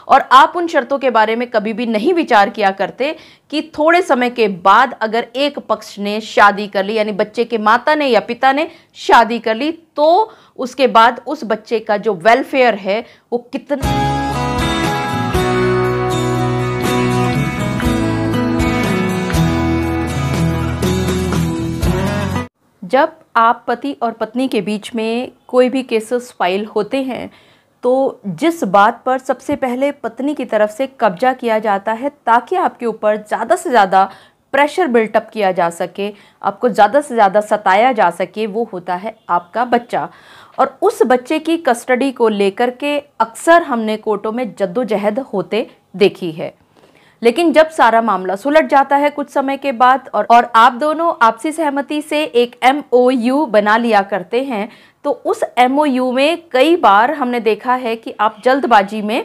और आप उन शर्तों के बारे में कभी भी नहीं विचार किया करते कि थोड़े समय के बाद अगर एक पक्ष ने शादी कर ली, यानी बच्चे के माता ने या पिता ने शादी कर ली, तो उसके बाद उस बच्चे का जो वेलफेयर है वो कितना। जब आप पति और पत्नी के बीच में कोई भी केसेस फाइल होते हैं तो जिस बात पर सबसे पहले पत्नी की तरफ से कब्जा किया जाता है ताकि आपके ऊपर ज़्यादा से ज़्यादा प्रेशर बिल्टअप किया जा सके, आपको ज़्यादा से ज़्यादा सताया जा सके, वो होता है आपका बच्चा। और उस बच्चे की कस्टडी को लेकर के अक्सर हमने कोर्टों में जद्दोजहद होते देखी है। लेकिन जब सारा मामला सुलझ जाता है कुछ समय के बाद और आप दोनों आपसी सहमति से एक MOU बना लिया करते हैं, तो उस MOU में कई बार हमने देखा है कि आप जल्दबाजी में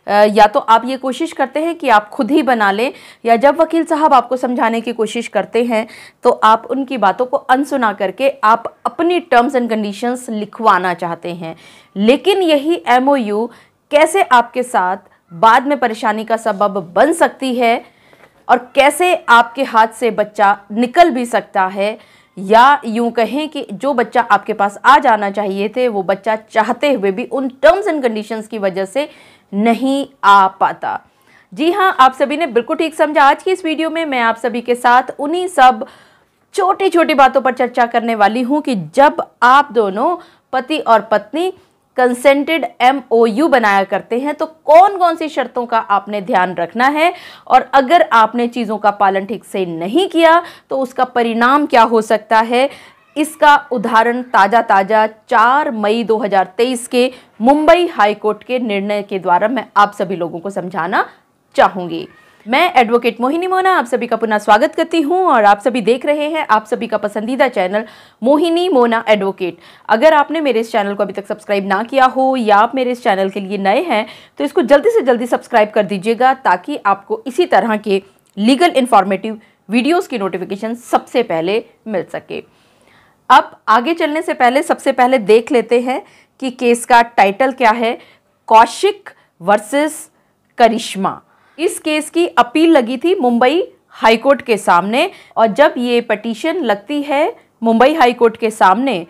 या तो आप ये कोशिश करते हैं कि आप खुद ही बना लें, या जब वकील साहब आपको समझाने की कोशिश करते हैं तो आप उनकी बातों को अनसुना करके आप अपनी टर्म्स एंड कंडीशंस लिखवाना चाहते हैं। लेकिन यही MOU कैसे आपके साथ बाद में परेशानी का सबब बन सकती है और कैसे आपके हाथ से बच्चा निकल भी सकता है, या यूं कहें कि जो बच्चा आपके पास आ जाना चाहिए थे वो बच्चा चाहते हुए भी उन टर्म्स एंड कंडीशंस की वजह से नहीं आ पाता। जी हाँ, आप सभी ने बिल्कुल ठीक समझा। आज की इस वीडियो में मैं आप सभी के साथ उन्हीं सब छोटी छोटी बातों पर चर्चा करने वाली हूं कि जब आप दोनों पति और पत्नी कंसेंटेड MOU बनाया करते हैं तो कौन कौन सी शर्तों का आपने ध्यान रखना है, और अगर आपने चीज़ों का पालन ठीक से नहीं किया तो उसका परिणाम क्या हो सकता है। इसका उदाहरण ताज़ा 4 मई 2023 के मुंबई हाई कोर्ट के निर्णय के द्वारा मैं आप सभी लोगों को समझाना चाहूँगी। मैं एडवोकेट मोहिनी मोना आप सभी का पुनः स्वागत करती हूं और आप सभी देख रहे हैं आप सभी का पसंदीदा चैनल मोहिनी मोना एडवोकेट। अगर आपने मेरे इस चैनल को अभी तक सब्सक्राइब ना किया हो या आप मेरे इस चैनल के लिए नए हैं तो इसको जल्दी से जल्दी सब्सक्राइब कर दीजिएगा ताकि आपको इसी तरह के लीगल इन्फॉर्मेटिव वीडियोज़ की नोटिफिकेशन सबसे पहले मिल सके। अब आगे चलने से पहले सबसे पहले देख लेते हैं कि केस का टाइटल क्या है, कौशिक वर्सेस करिश्मा। इस केस की अपील लगी थी मुंबई हाई कोर्ट के सामने, और जब ये पिटीशन लगती है मुंबई हाई कोर्ट के सामने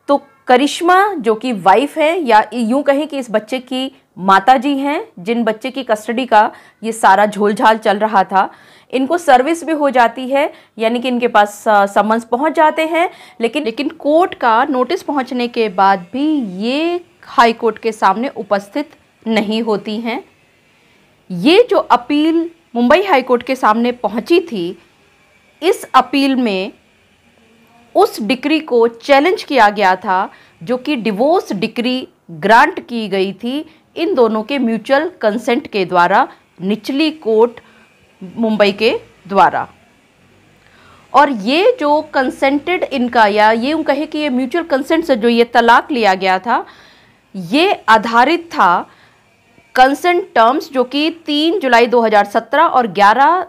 तो करिश्मा जो कि वाइफ है, या यूं कहें कि इस बच्चे की माताजी हैं जिन बच्चे की कस्टडी का ये सारा झोलझाल चल रहा था, इनको सर्विस भी हो जाती है, यानी कि इनके पास समन्स पहुंच जाते हैं। लेकिन कोर्ट का नोटिस पहुंचने के बाद भी ये हाई कोर्ट के सामने उपस्थित नहीं होती हैं। ये जो अपील मुंबई हाई कोर्ट के सामने पहुंची थी, इस अपील में उस डिक्री को चैलेंज किया गया था जो कि डिवोर्स डिक्री ग्रांट की गई थी इन दोनों के म्यूचुअल कंसेंट के द्वारा निचली कोर्ट मुंबई के द्वारा। और ये जो कंसेंटेड इनका, या ये यूँ कहे कि ये म्यूचुअल कंसेंट से जो ये तलाक लिया गया था, ये आधारित था कंसेंट टर्म्स जो कि 3 जुलाई 2017 और 11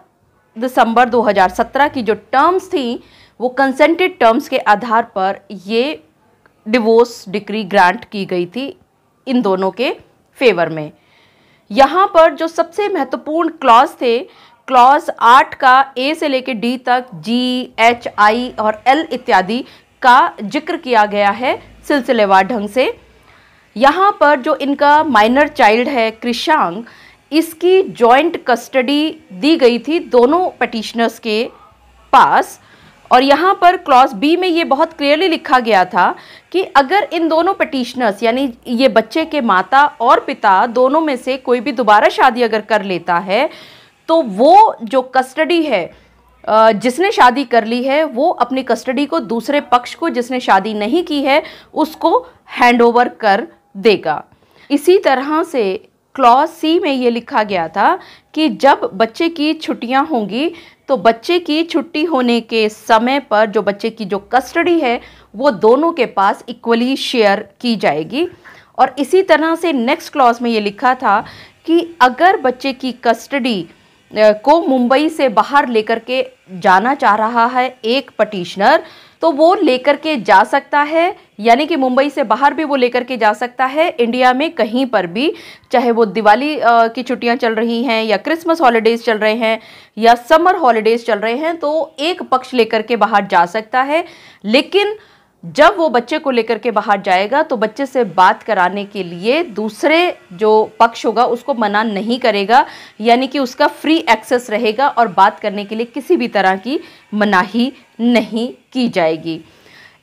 दिसंबर 2017 की जो टर्म्स थी वो कंसेंटेड टर्म्स के आधार पर ये डिवोर्स डिक्री ग्रांट की गई थी इन दोनों के फेवर में। यहाँ पर जो सबसे महत्वपूर्ण क्लॉज थे, क्लॉज 8 का A से लेकर D तक G, H, I और L इत्यादि का जिक्र किया गया है सिलसिलेवार ढंग से। यहाँ पर जो इनका माइनर चाइल्ड है कृषांग, इसकी जॉइंट कस्टडी दी गई थी दोनों पिटिशनर्स के पास। और यहाँ पर क्लॉज B में ये बहुत क्लियरली लिखा गया था कि अगर इन दोनों पिटिशनर्स यानी ये बच्चे के माता और पिता दोनों में से कोई भी दोबारा शादी अगर कर लेता है तो वो जो कस्टडी है जिसने शादी कर ली है वो अपनी कस्टडी को दूसरे पक्ष को जिसने शादी नहीं की है उसको हैंडओवर कर देगा। इसी तरह से क्लॉज C में ये लिखा गया था कि जब बच्चे की छुट्टियां होंगी तो बच्चे की छुट्टी होने के समय पर जो बच्चे की जो कस्टडी है वो दोनों के पास इक्वली शेयर की जाएगी। और इसी तरह से नेक्स्ट क्लॉज में ये लिखा था कि अगर बच्चे की कस्टडी को मुंबई से बाहर लेकर के जाना चाह रहा है एक पिटिशनर, तो वो लेकर के जा सकता है, यानी कि मुंबई से बाहर भी वो लेकर के जा सकता है, इंडिया में कहीं पर भी, चाहे वो दिवाली की छुट्टियां चल रही हैं या क्रिसमस हॉलीडेज चल रहे हैं या समर हॉलीडेज चल रहे हैं, तो एक पक्ष लेकर के बाहर जा सकता है। लेकिन जब वो बच्चे को लेकर के बाहर जाएगा तो बच्चे से बात कराने के लिए दूसरे जो पक्ष होगा उसको मना नहीं करेगा, यानी कि उसका फ्री एक्सेस रहेगा और बात करने के लिए किसी भी तरह की मनाही नहीं की जाएगी।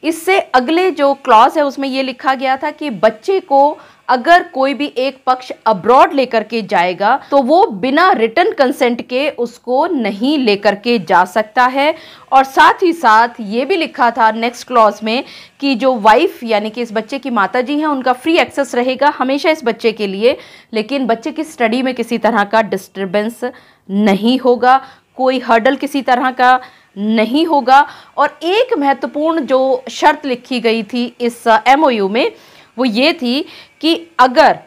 इससे अगले जो क्लॉज है उसमें ये लिखा गया था कि बच्चे को अगर कोई भी एक पक्ष अब्रॉड लेकर के जाएगा तो वो बिना रिटन कंसेंट के उसको नहीं लेकर के जा सकता है। और साथ ही साथ ये भी लिखा था नेक्स्ट क्लॉज में कि जो वाइफ यानी कि इस बच्चे की माताजी हैं उनका फ्री एक्सेस रहेगा हमेशा इस बच्चे के लिए, लेकिन बच्चे की स्टडी में किसी तरह का डिस्टर्बेंस नहीं होगा, कोई हर्डल किसी तरह का नहीं होगा। और एक महत्वपूर्ण जो शर्त लिखी गई थी इस MOU में वो ये थी कि अगर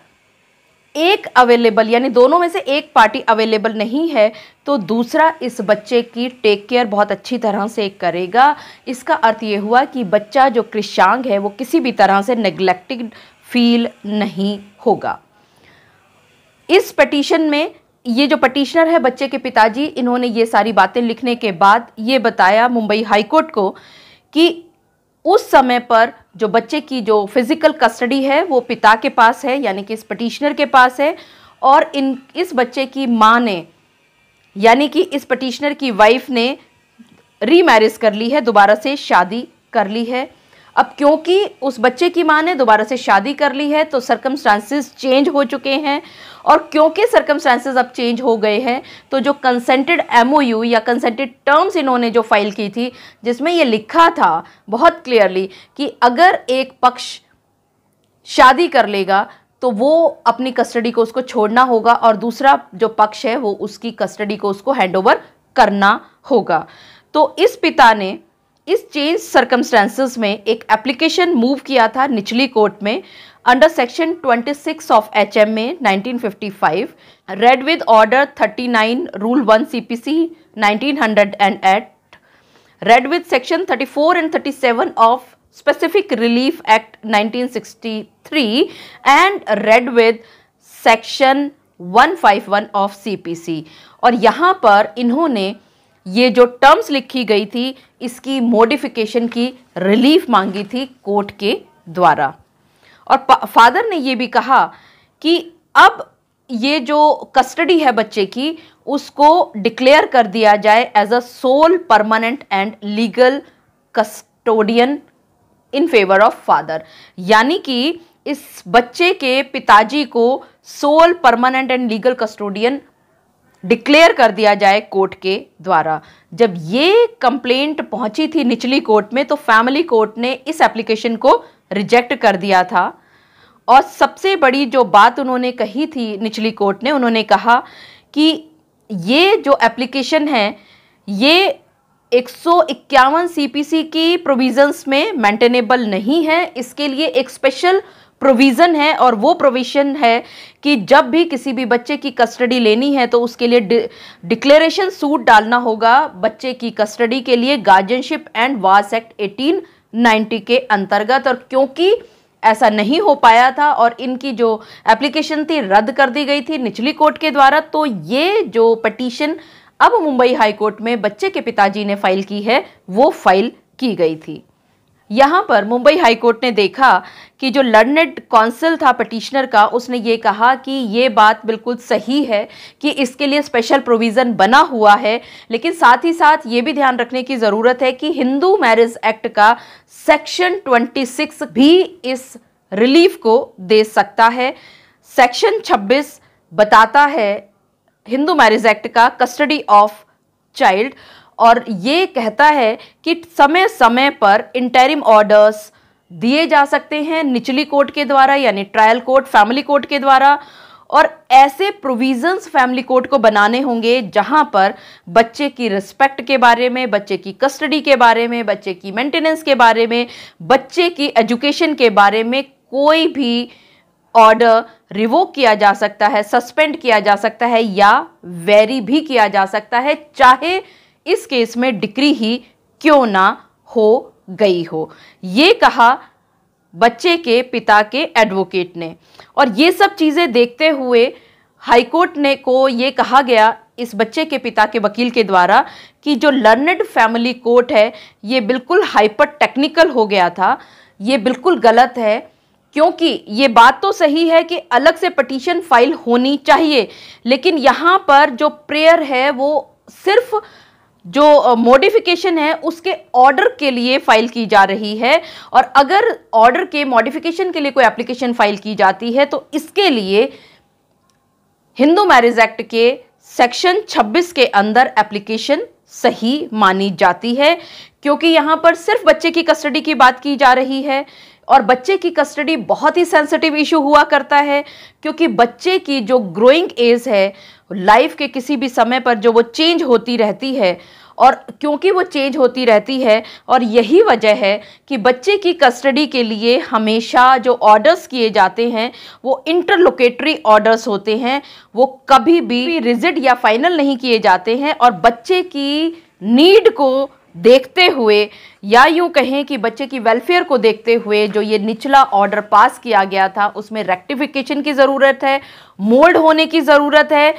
एक अवेलेबल यानी दोनों में से एक पार्टी अवेलेबल नहीं है तो दूसरा इस बच्चे की टेक केयर बहुत अच्छी तरह से करेगा। इसका अर्थ ये हुआ कि बच्चा जो कृष्णांग है वो किसी भी तरह से नेग्लेक्टेड फील नहीं होगा। इस पिटीशन में ये जो पिटीशनर है बच्चे के पिताजी, इन्होंने ये सारी बातें लिखने के बाद ये बताया मुंबई हाई कोर्ट को कि उस समय पर जो बच्चे की जो फिजिकल कस्टडी है वो पिता के पास है, यानी कि इस पिटीशनर के पास है, और इस बच्चे की माँ ने यानी कि इस पिटीशनर की वाइफ ने रीमैरिज कर ली है, दोबारा से शादी कर ली है। अब क्योंकि उस बच्चे की माँ ने दोबारा से शादी कर ली है तो सर्कमस्टांसेस चेंज हो चुके हैं, और क्योंकि सर्कमस्टांसेस अब चेंज हो गए हैं तो जो कंसेंटेड MOU या कंसेंटेड टर्म्स इन्होंने जो फाइल की थी जिसमें ये लिखा था बहुत क्लियरली कि अगर एक पक्ष शादी कर लेगा तो वो अपनी कस्टडी को उसको छोड़ना होगा और दूसरा जो पक्ष है वो उसकी कस्टडी को उसको हैंडओवर करना होगा। तो इस पिता ने इस चेंज सर्कमस्टेंसेस में एक एप्लीकेशन मूव किया था निचली कोर्ट में अंडर सेक्शन 26 ऑफ HM में 1955, read with order 39 rule 1 CPC 1908, read with section 34 and 37 of specific relief act 1963 and read with section 151 of CPC। और यहाँ पर इन्होंने ये जो टर्म्स लिखी गई थी इसकी मॉडिफिकेशन की रिलीफ मांगी थी कोर्ट के द्वारा। और फादर ने ये भी कहा कि अब ये जो कस्टडी है बच्चे की उसको डिक्लेयर कर दिया जाए as a sole permanent and legal custodian in favour of father, यानी कि इस बच्चे के पिताजी को sole permanent and legal custodian declare कर दिया जाए कोर्ट के द्वारा। जब ये कंप्लेंट पहुंची थी निचली कोर्ट में तो फैमिली कोर्ट ने इस एप्लीकेशन को रिजेक्ट कर दिया था। और सबसे बड़ी जो बात उन्होंने कही थी निचली कोर्ट ने, उन्होंने कहा कि ये जो एप्लीकेशन है ये 151 CPC की प्रोविजंस में मेंटेनेबल नहीं है, इसके लिए एक स्पेशल प्रोविज़न है और वो प्रोविज़न है कि जब भी किसी भी बच्चे की कस्टडी लेनी है तो उसके लिए डिक्लेरेशन सूट डालना होगा बच्चे की कस्टडी के लिए गार्जियनशिप एंड वास एक्ट 1890 के अंतर्गत। और क्योंकि ऐसा नहीं हो पाया था और इनकी जो एप्लीकेशन थी रद्द कर दी गई थी निचली कोर्ट के द्वारा, तो ये जो पिटीशन अब मुंबई हाई कोर्ट में बच्चे के पिताजी ने फाइल की है वो फाइल की गई थी। यहाँ पर मुंबई हाई कोर्ट ने देखा कि जो लर्नेड कौंसिल था पिटीशनर का, उसने ये कहा कि ये बात बिल्कुल सही है कि इसके लिए स्पेशल प्रोविज़न बना हुआ है, लेकिन साथ ही साथ ये भी ध्यान रखने की ज़रूरत है कि हिंदू मैरिज एक्ट का सेक्शन 26 भी इस रिलीफ को दे सकता है। सेक्शन 26 बताता है हिंदू मैरिज एक्ट का कस्टडी ऑफ चाइल्ड, और ये कहता है कि समय समय पर इंटरिम ऑर्डर्स दिए जा सकते हैं निचली कोर्ट के द्वारा यानी ट्रायल कोर्ट फैमिली कोर्ट के द्वारा, और ऐसे प्रोविजंस फैमिली कोर्ट को बनाने होंगे जहां पर बच्चे की रिस्पेक्ट के बारे में, बच्चे की कस्टडी के बारे में, बच्चे की मेंटेनेंस के बारे में, बच्चे की एजुकेशन के बारे में कोई भी ऑर्डर रिवोक किया जा सकता है, सस्पेंड किया जा सकता है या वेरी भी किया जा सकता है, चाहे इस केस में डिक्री ही क्यों ना हो गई हो, ये कहा बच्चे के पिता के एडवोकेट ने। और ये सब चीज़ें देखते हुए हाईकोर्ट ने को ये कहा गया इस बच्चे के पिता के वकील के द्वारा कि जो लर्नेड फैमिली कोर्ट है ये बिल्कुल हाइपर टेक्निकल हो गया था, ये बिल्कुल गलत है। क्योंकि ये बात तो सही है कि अलग से पिटीशन फाइल होनी चाहिए, लेकिन यहाँ पर जो प्रेयर है वो सिर्फ जो मॉडिफिकेशन है उसके ऑर्डर के लिए फाइल की जा रही है। और अगर ऑर्डर के मॉडिफिकेशन के लिए कोई एप्लीकेशन फाइल की जाती है तो इसके लिए हिंदू मैरिज एक्ट के सेक्शन 26 के अंदर एप्लीकेशन सही मानी जाती है, क्योंकि यहाँ पर सिर्फ बच्चे की कस्टडी की बात की जा रही है। और बच्चे की कस्टडी बहुत ही सेंसिटिव इशू हुआ करता है, क्योंकि बच्चे की जो ग्रोइंग एज है, लाइफ के किसी भी समय पर जो वो चेंज होती रहती है, और क्योंकि वो चेंज होती रहती है और यही वजह है कि बच्चे की कस्टडी के लिए हमेशा जो ऑर्डर्स किए जाते हैं वो इंटरलोकेटरी ऑर्डर्स होते हैं, वो कभी भी रिजिड या फाइनल नहीं किए जाते हैं। और बच्चे की नीड को देखते हुए या यूं कहें कि बच्चे की वेलफेयर को देखते हुए जो ये निचला ऑर्डर पास किया गया था उसमें रेक्टिफिकेशन की ज़रूरत है, मोल्ड होने की ज़रूरत है।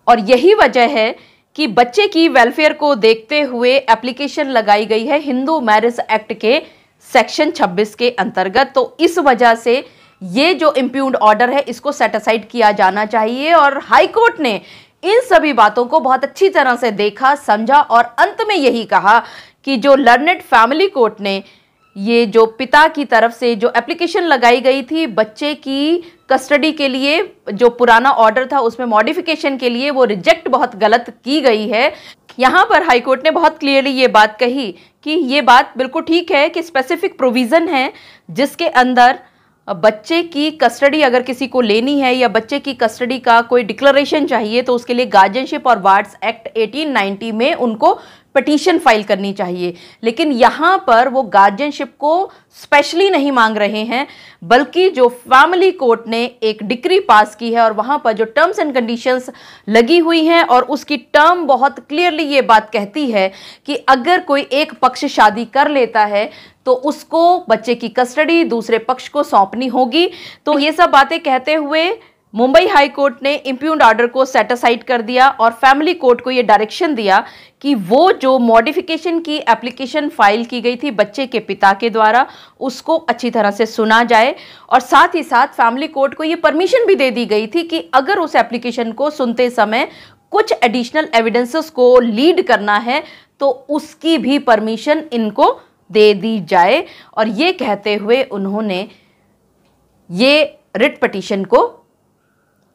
और यही वजह है कि बच्चे की वेलफेयर को देखते हुए एप्लीकेशन लगाई गई है हिंदू मैरिज एक्ट के सेक्शन 26 के अंतर्गत। तो इस वजह से ये जो इम्प्यूग्न्ड ऑर्डर है इसको सेट असाइड किया जाना चाहिए। और हाई कोर्ट ने इन सभी बातों को बहुत अच्छी तरह से देखा, समझा और अंत में यही कहा कि जो लर्नेड फैमिली कोर्ट ने ये जो पिता की तरफ से जो एप्लीकेशन लगाई गई थी बच्चे की कस्टडी के लिए, जो पुराना ऑर्डर था उसमें मॉडिफिकेशन के लिए, वो रिजेक्ट बहुत गलत की गई है। यहाँ पर हाई कोर्ट ने बहुत क्लियरली ये बात कही कि ये बात बिल्कुल ठीक है कि स्पेसिफिक प्रोविज़न है जिसके अंदर बच्चे की कस्टडी अगर किसी को लेनी है या बच्चे की कस्टडी का कोई डिक्लेरेशन चाहिए तो उसके लिए गार्जियनशिप और वार्ड्स एक्ट 1890 में उनको पिटीशन फाइल करनी चाहिए। लेकिन यहाँ पर वो गार्जियनशिप को स्पेशली नहीं मांग रहे हैं, बल्कि जो फैमिली कोर्ट ने एक डिक्री पास की है और वहाँ पर जो टर्म्स एंड कंडीशंस लगी हुई हैं और उसकी टर्म बहुत क्लियरली ये बात कहती है कि अगर कोई एक पक्ष शादी कर लेता है तो उसको बच्चे की कस्टडी दूसरे पक्ष को सौंपनी होगी। तो ये सब बातें कहते हुए मुंबई हाई कोर्ट ने इम्प्यूग्न्ड ऑर्डर को सेट असाइड कर दिया और फैमिली कोर्ट को ये डायरेक्शन दिया कि वो जो मॉडिफिकेशन की एप्लीकेशन फाइल की गई थी बच्चे के पिता के द्वारा उसको अच्छी तरह से सुना जाए। और साथ ही साथ फैमिली कोर्ट को ये परमिशन भी दे दी गई थी कि अगर उस एप्लीकेशन को सुनते समय कुछ एडिशनल एविडेंसेस को लीड करना है तो उसकी भी परमिशन इनको दे दी जाए। और ये कहते हुए उन्होंने ये रिट पिटीशन को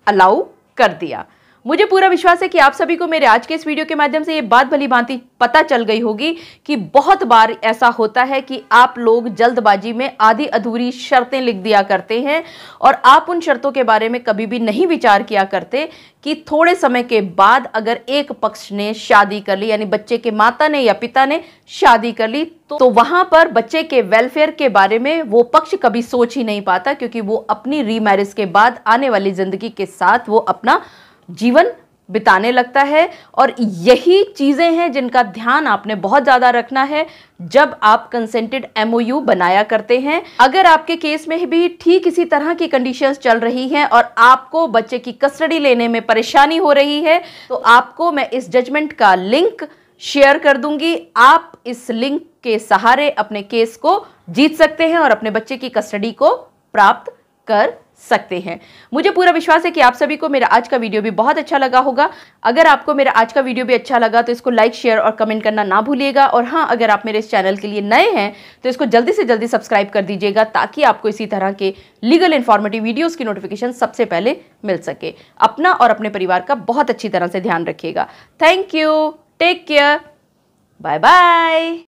अलाउ कर दिया। मुझे पूरा विश्वास है कि आप सभी को मेरे आज के इस वीडियो के माध्यम से ये बात भली भांति पता चल गई होगी कि बहुत बार ऐसा होता है कि आप लोग जल्दबाजी में आधी अधूरी शर्तें लिख दिया करते हैं और आप उन शर्तों के बारे में कभी भी नहीं विचार किया करते कि थोड़े समय के बाद अगर एक पक्ष ने शादी कर ली, यानी बच्चे के माता ने या पिता ने शादी कर ली, तो वहां पर बच्चे के वेलफेयर के बारे में वो पक्ष कभी सोच ही नहीं पाता, क्योंकि वो अपनी रीमैरिज के बाद आने वाली जिंदगी के साथ वो अपना जीवन बिताने लगता है। और यही चीज़ें हैं जिनका ध्यान आपने बहुत ज़्यादा रखना है जब आप कंसेंटेड MOU बनाया करते हैं। अगर आपके केस में भी ठीक इसी तरह की कंडीशंस चल रही हैं और आपको बच्चे की कस्टडी लेने में परेशानी हो रही है तो आपको मैं इस जजमेंट का लिंक शेयर कर दूंगी। आप इस लिंक के सहारे अपने केस को जीत सकते हैं और अपने बच्चे की कस्टडी को प्राप्त कर सकते हैं। मुझे पूरा विश्वास है कि आप सभी को मेरा आज का वीडियो भी बहुत अच्छा लगा होगा। अगर आपको मेरा आज का वीडियो भी अच्छा लगा तो इसको लाइक, शेयर और कमेंट करना ना भूलिएगा। और हाँ, अगर आप मेरे इस चैनल के लिए नए हैं तो इसको जल्दी से जल्दी सब्सक्राइब कर दीजिएगा ताकि आपको इसी तरह के लीगल इन्फॉर्मेटिव वीडियोस की नोटिफिकेशन सबसे पहले मिल सके। अपना और अपने परिवार का बहुत अच्छी तरह से ध्यान रखिएगा। Thank you, take care, bye bye.